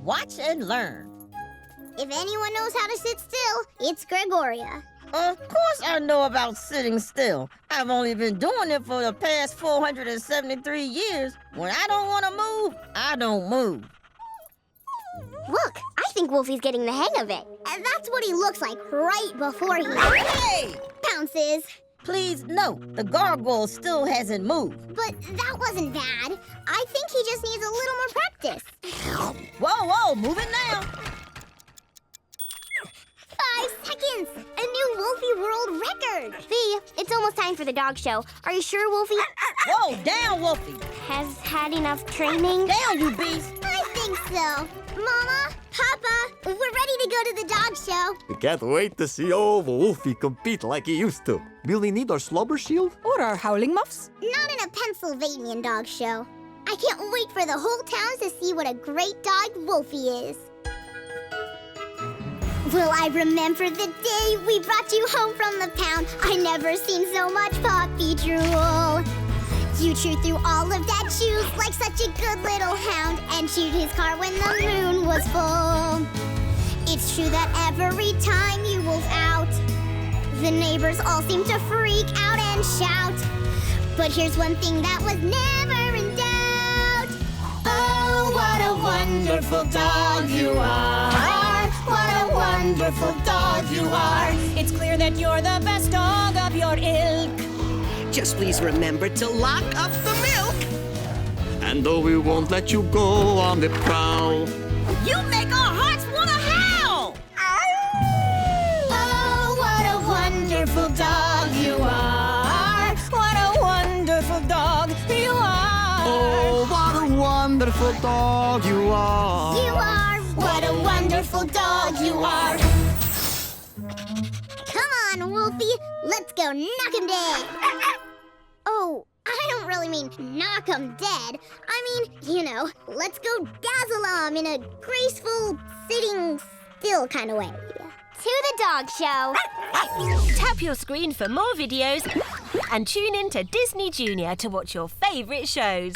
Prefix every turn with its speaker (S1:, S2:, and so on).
S1: Watch and learn.
S2: If anyone knows how to sit still, it's Gregoria.
S1: Of course I know about sitting still. I've only been doing it for the past 473 years. When I don't want to move, I don't move.
S2: Look, I think Wolfie's getting the hang of it. And that's what he looks like right before he
S1: Hey!
S2: pounces.
S1: Please note, the gargoyle still hasn't moved.
S2: But that wasn't bad. I think he just needs a little more practice.
S1: Whoa, move it now.
S2: 5 seconds! A new Wolfie world record! Bea, it's almost time for the dog show. Are you sure Wolfie
S1: Whoa, down, Wolfie.
S2: has had enough training?
S1: Down, you beast.
S2: I think so. Mama, Papa, we're ready to go to the dog show.
S3: We can't wait to see old Wolfie compete like he used to. Will we need our slobber shield?
S4: Or our howling muffs?
S2: Not in a Pennsylvanian dog show. I can't wait for the whole town to see what a great dog Wolfie is. Will I remember the day we brought you home from the pound? I never seen so much puppy drool. You chewed through all of Dad's shoes like such a good little hound and chewed his car when the moon was full. It's true that every time you wolf out, the neighbors all seem to freak out and shout. But here's one thing that was never in doubt.
S5: Oh, what a wonderful dog you are. What a wonderful dog you are. It's clear that you're the best dog of your ilk.
S6: Just please remember to lock up the milk.
S3: And though we won't let you go on the prowl,
S1: You make our hearts want to howl.
S5: Oh, what a wonderful dog you are. What a wonderful dog you are.
S3: oh, what a wonderful dog you are.
S2: You are.
S5: What a wonderful dog you are.
S2: Come on, Wolfie. Let's go knock him dead. Oh, I don't really mean knock him dead. I mean, you know, let's go dazzle him in a graceful, sitting still kind of way. To the dog show.
S7: Tap your screen for more videos and tune in to Disney Junior to watch your favourite shows.